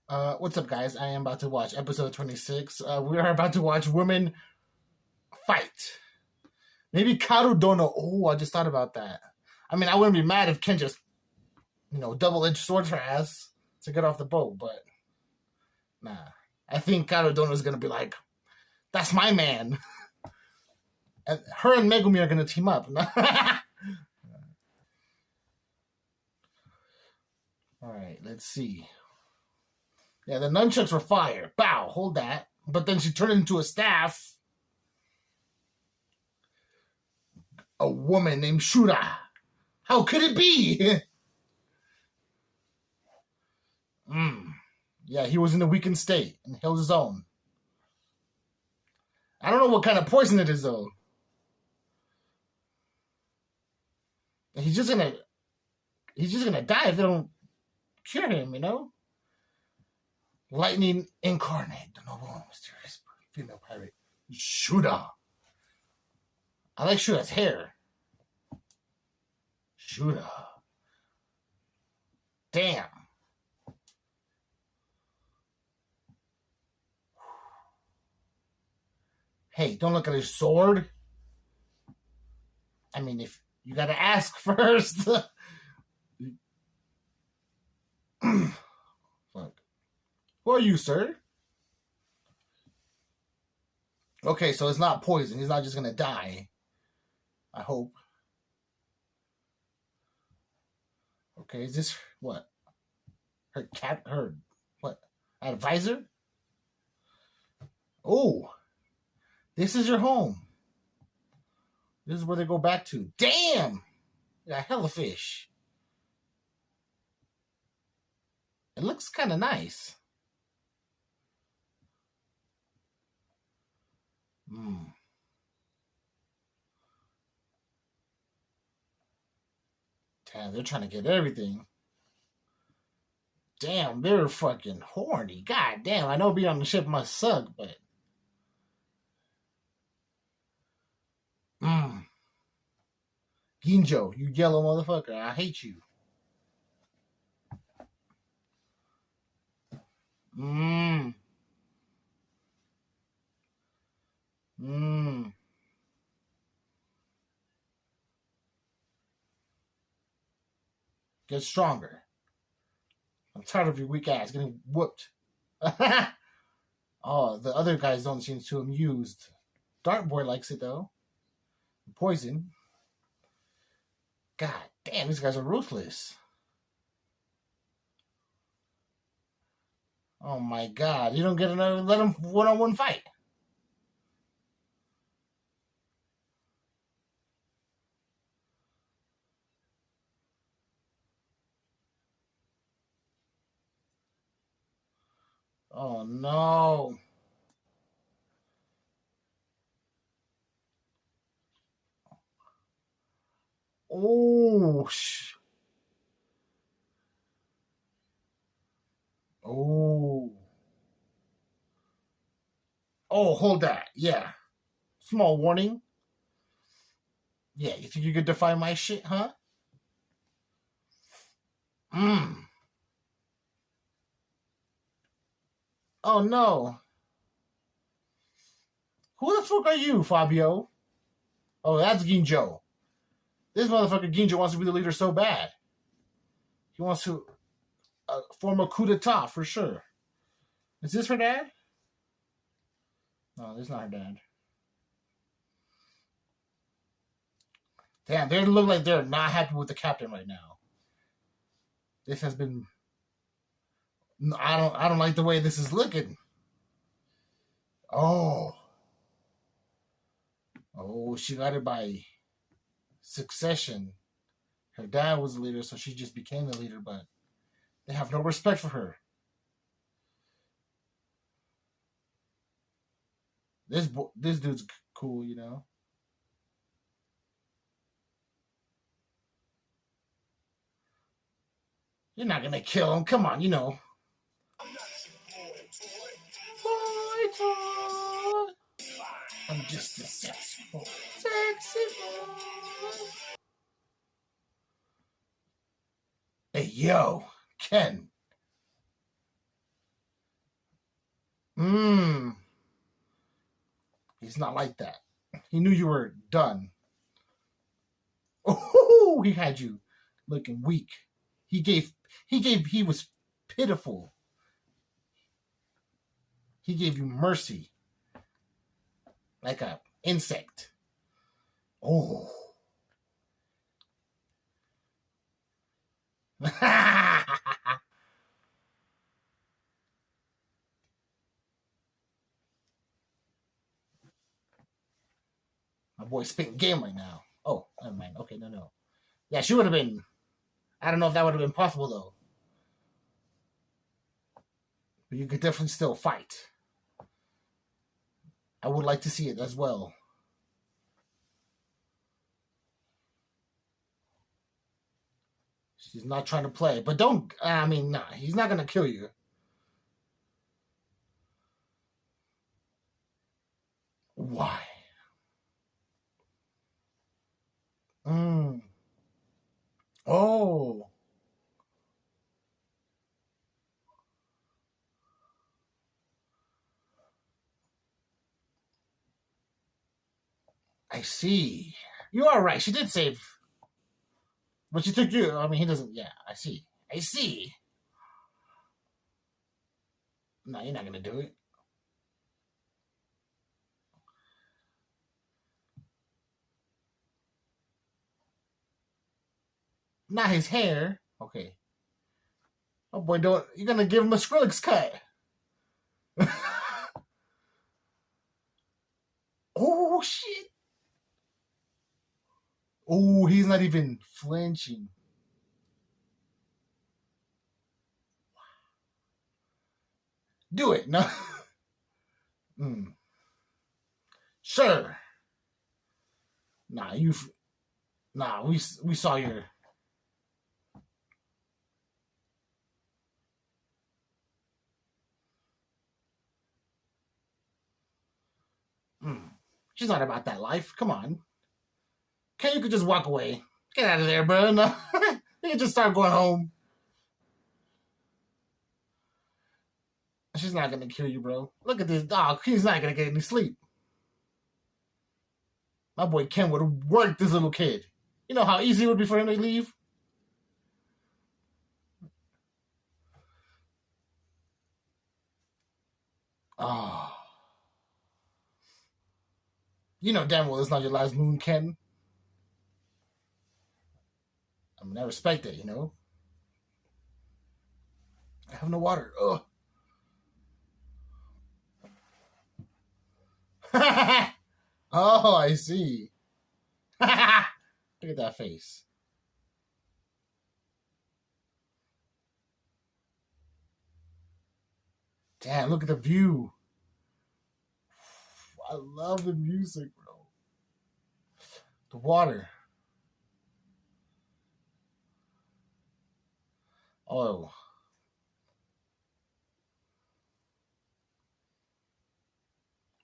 What's up, guys? I am about to watch episode 26. We are about to watch women fight. Maybe Karu Dono. Oh, I just thought about that. I mean, I wouldn't be mad if Ken just, double-edged swords her ass to get off the boat, but nah. I think Karu Dono is going to be like, that's my man. And her and Megumi are going to team up. All right, let's see. Yeah, the nunchucks were fire. Bow, hold that. But then she turned it into a staff. A woman named Shura. How could it be? Yeah, he was in a weakened state and held his own. I don't know what kind of poison it is, though. He's just gonna die if they don't cure him, Lightning Incarnate, the noble and mysterious female pirate, Shura. I like Shura's hair. Shura. Damn. Hey, don't look at his sword. I mean, if you gotta ask first. Fuck. Who are you, sir? Okay, so it's not poison. He's not just gonna die. I hope. Okay, is this what? Her what? Advisor? Oh, this is your home. This is where they go back to. Damn! You got hella fish. It looks kind of nice. Damn, they're trying to get everything. Damn, they're fucking horny. God damn, I know being on the ship must suck, but... Ginjo, you yellow motherfucker, I hate you. Get stronger. I'm tired of your weak ass getting whooped. Oh, the other guys don't seem too amused. Dart Boy likes it, though. Poison. God damn, these guys are ruthless. Oh my god, you don't get another, let them one-on-one fight. Oh no. Oh. Oh. Oh, hold that. Yeah. Small warning. Yeah, you think you could defy my shit, huh? Oh no. Who the fuck are you, Fabio? Oh, that's Ginjo. This motherfucker Ginjo wants to be the leader so bad. He wants to form a coup d'etat for sure. Is this her dad? No, this is not her dad. Damn, they look like they're not happy with the captain right now. This has been... I don't like the way this is looking. Oh. Oh, she got it by succession. Her dad was the leader, so she just became the leader, but they have no respect for her. This dude's cool, You're not gonna kill him. Come on, I'm not boy toy. I'm just a sexy boy. Sexy boy. Hey, yo, Ken. He's not like that. He knew you were done. Oh, he had you looking weak. He was pitiful. He gave you mercy. Like a insect. Oh. My boy's spitting game right now. Oh, never mind. Okay, no. Yeah, she would have been. I don't know if that would have been possible though. But you could definitely still fight. I would like to see it as well. She's not trying to play. But don't. I mean, nah, he's not going to kill you. Why? Oh. I see. You are right. She did save. But she took you. I mean, he doesn't. Yeah, I see. No, you're not going to do it. Not his hair. Okay. Oh boy, don't. You're going to give him a Skrillex cut. Oh, shit. Oh, he's not even flinching. Do it. No. Sure. Nah, we saw your. She's not about that life. Come on. You could just walk away. Get out of there, bro. No. You can just start going home. She's not gonna kill you, bro. Look at this dog. He's not gonna get any sleep. My boy Ken would have worked this little kid. You know how easy it would be for him to leave? Oh. You know damn well it's not your last moon, Ken. I mean, I respect it, you know? I have no water. Ugh. Oh, I see. Look at that face. Damn, look at the view. I love the music, bro. The water. Oh.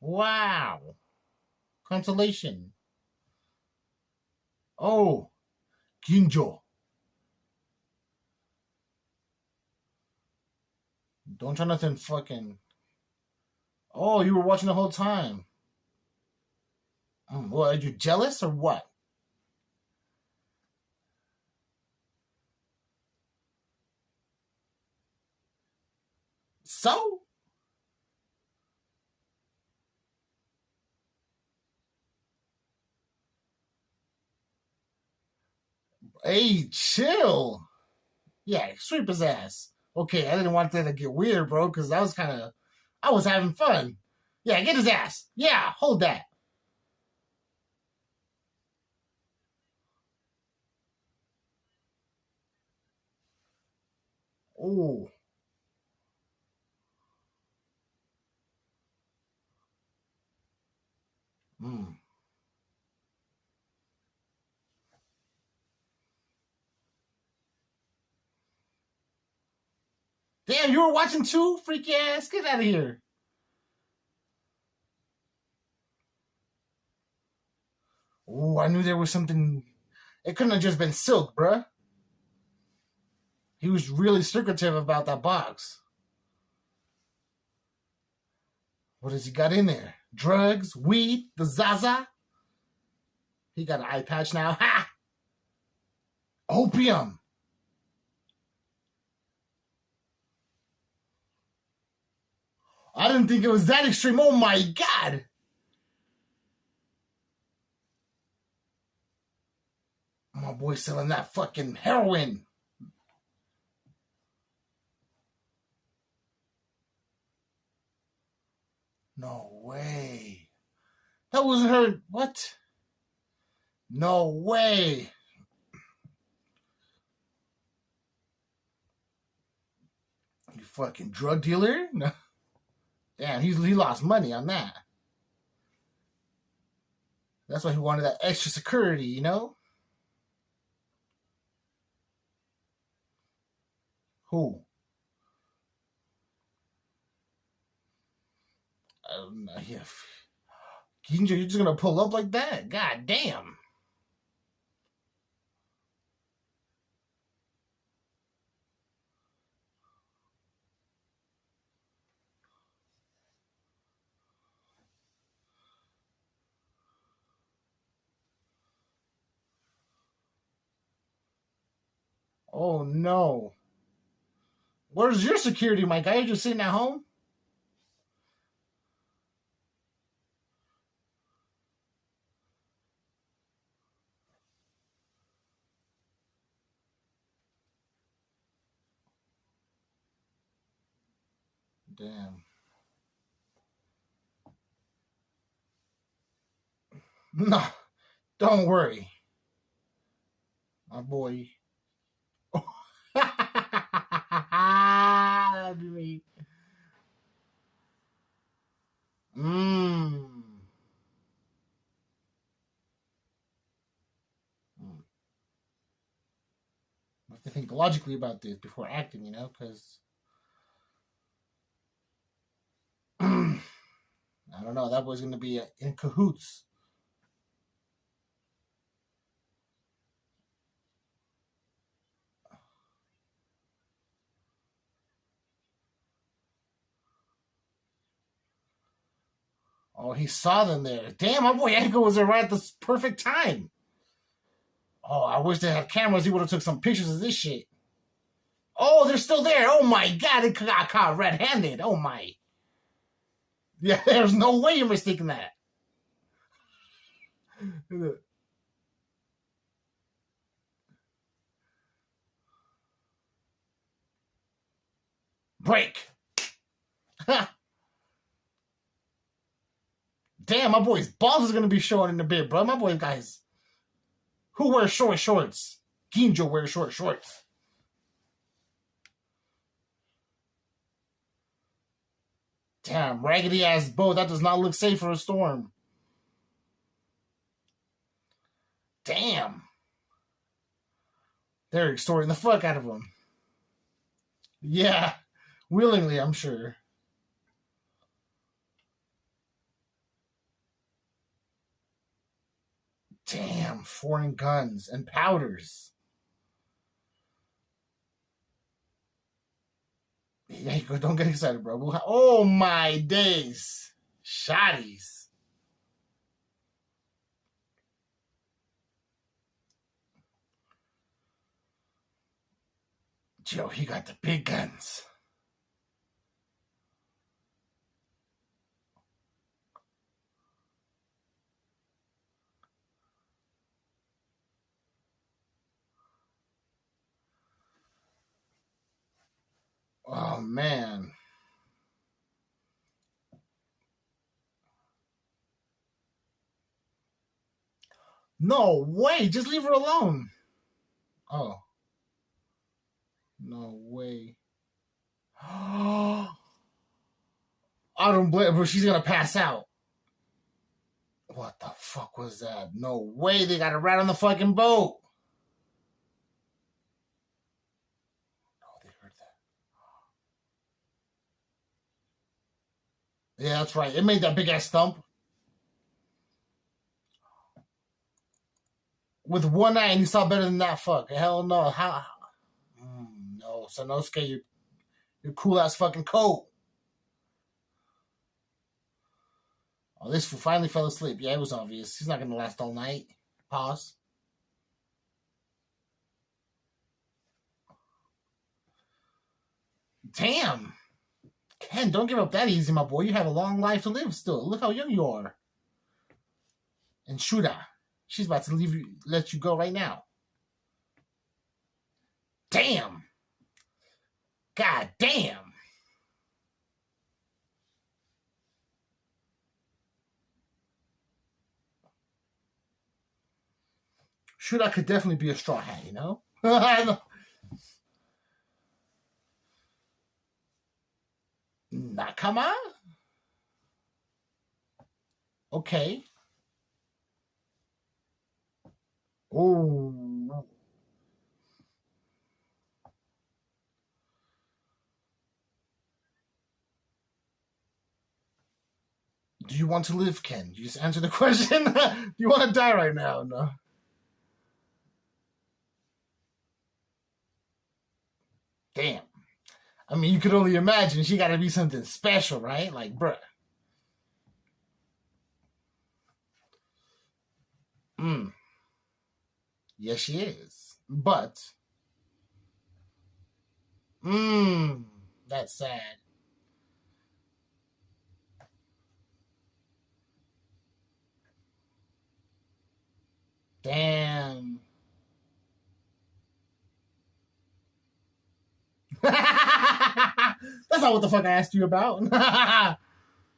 Wow. Consolation. Oh. Ginjo. Don't try nothing fucking. Oh, you were watching the whole time. What, are you jealous or what? So? Hey, chill. Yeah, sweep his ass. Okay, I didn't want that to get weird, bro, because I was having fun. Yeah, get his ass. Yeah, hold that. Oh. Damn, you were watching too? Freaky ass. Get out of here. Oh, I knew there was something. It couldn't have just been silk, bruh. He was really secretive about that box. What has he got in there? Drugs, weed, the Zaza. He got an eye patch now. Ha! Opium. I didn't think it was that extreme. Oh my God. My boy selling that fucking heroin. No way. That wasn't her. What? No way. You fucking drug dealer? No. Damn, he lost money on that. That's why he wanted that extra security, you know? Who? I don't know. Yeah. Ginjo, you're just gonna pull up like that? God damn. Oh no. Where's your security, my guy? You're just sitting at home? Damn. No, don't worry. My boy. That'd be me. I have to think logically about this before acting, you know, because I don't know. That boy's going to be in cahoots. Oh, he saw them there. Damn, my boy Echo was there right at the perfect time. Oh, I wish they had cameras. He would have took some pictures of this shit. Oh, they're still there. Oh my God, it got caught red-handed. Oh my. Yeah, there's no way you're mistaking that. Break. Damn, my boy's balls is gonna be showing in a bit, bro. My boy, guys. Who wears short shorts? Ginjo wears short shorts. Damn, raggedy ass boat. That does not look safe for a storm. Damn. They're extorting the fuck out of him. Yeah, willingly, I'm sure. Damn, foreign guns and powders. Yeah, don't get excited, bro. Oh my days. Shotties. Joe, he got the big guns. Oh, man. No way. Just leave her alone. Oh. No way. I don't blame her. She's going to pass out. What the fuck was that? No way. They got a rat on the fucking boat. Yeah, that's right. It made that big ass thump. With one eye, and you saw better than that. Fuck. Hell no. How? No, Sanosuke, your cool ass fucking coat. Oh, this fool finally fell asleep. Yeah, it was obvious. He's not going to last all night. Pause. Damn. Ken, don't give up that easy, my boy. You have a long life to live still. Look how young you are. And Shura, she's about to let you go right now. Damn. God damn. Shura could definitely be a straw hat, you know? Nakama? Okay. Oh. Do you want to live, Ken? You just answer the question. Do you want to die right now? No. Damn. I mean, you could only imagine she got to be something special, right? Like, bruh. Yes, she is. But, that's sad. Damn. That's not what the fuck I asked you about.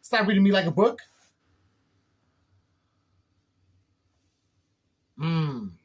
Stop reading me like a book. I'm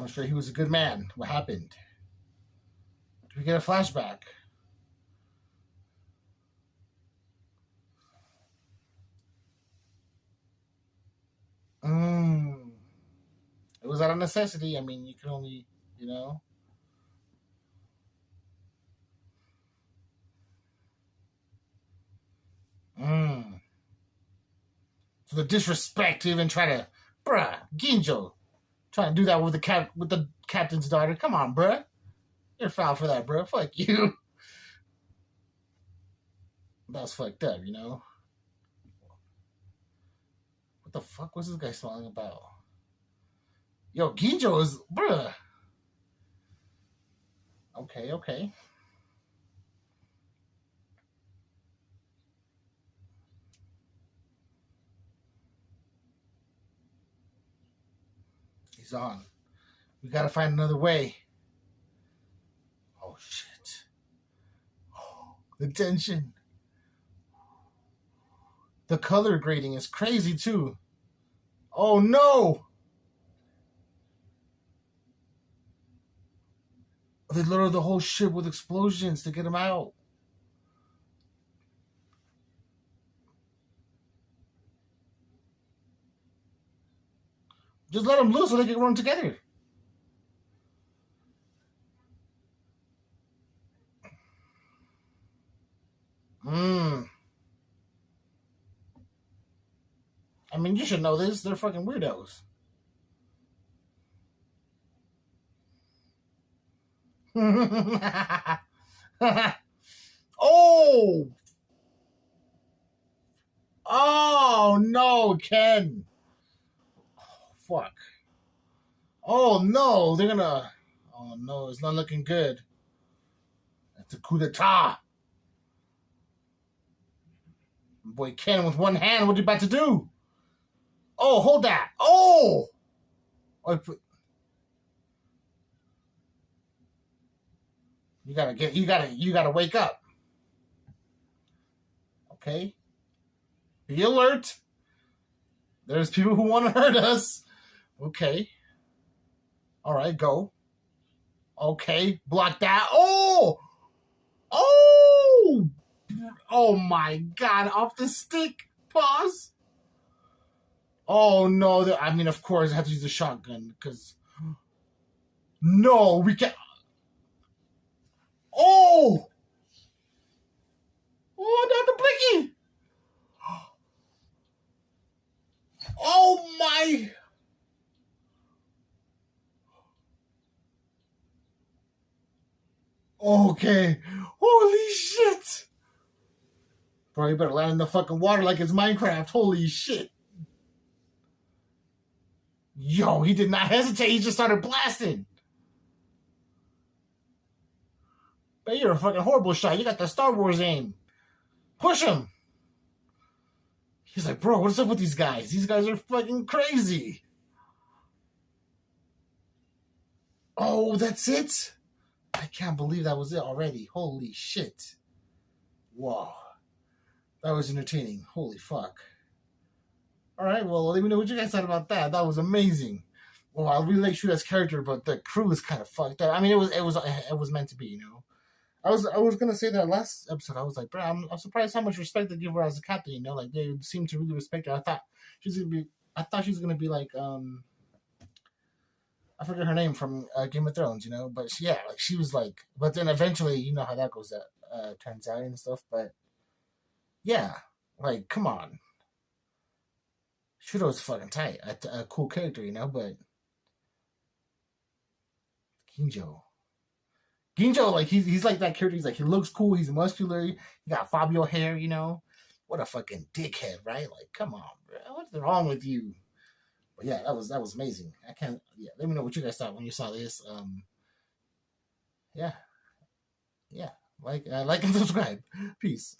sure he was a good man. What happened? Did we get a flashback? It was out of necessity. I mean, you can only, you know. So the disrespect to even try to, bruh, Ginjo, trying to do that with the captain's daughter. Come on, bruh. You're foul for that, bruh. Fuck you. That was fucked up, you know. What the fuck was this guy smiling about? Yo, Ginjo is, bruh. Okay. He's on. We gotta find another way. Oh, shit. Oh, the tension. The color grading is crazy, too. Oh, no! They loaded the whole ship with explosions to get him out. Just let them loose so they can run together. I mean, you should know this. They're fucking weirdos. Oh! Oh, no, Ken. Oh, fuck. Oh, no, they're gonna... Oh, no, it's not looking good. It's a coup d'etat. Boy, Ken, with one hand, what are you about to do? Oh, hold that. Oh! You gotta wake up. Okay? Be alert. There's people who want to hurt us. Okay. All right, go. Okay, block that. Oh! Oh! Oh my God, off the stick. Pause. Oh no, I mean, of course, I have to use the shotgun because. No, we can't. Oh! Oh, not the blicky! Oh my! Okay. Holy shit! Bro, you better land in the fucking water like it's Minecraft. Holy shit. Yo, he did not hesitate. He just started blasting. But you're a fucking horrible shot. You got the Star Wars aim. Push him. He's like, bro, what's up with these guys? These guys are fucking crazy. Oh, that's it? I can't believe that was it already. Holy shit. Wow. That was entertaining. Holy fuck. Alright, well, let me know what you guys thought about that. That was amazing. Well, I really like Shura's character, but the crew is kind of fucked up. I mean, it was meant to be, you know. I was gonna say that last episode. I was like, bro, I'm surprised how much respect they give her as a captain. You know, like they seem to really respect her. I thought she was gonna be like I forget her name from Game of Thrones. You know, but she was like. But then eventually, you know how that goes. That turns out and stuff. But yeah, like come on, Shura was fucking tight. A cool character, you know. But Ginjo, like he's like that character. He's like he looks cool. He's muscular. He got Fabio hair. You know, what a fucking dickhead, right? Like, come on, bro. What's wrong with you? But yeah, that was amazing. I can't. Yeah, let me know what you guys thought when you saw this. Yeah, like and subscribe. Peace.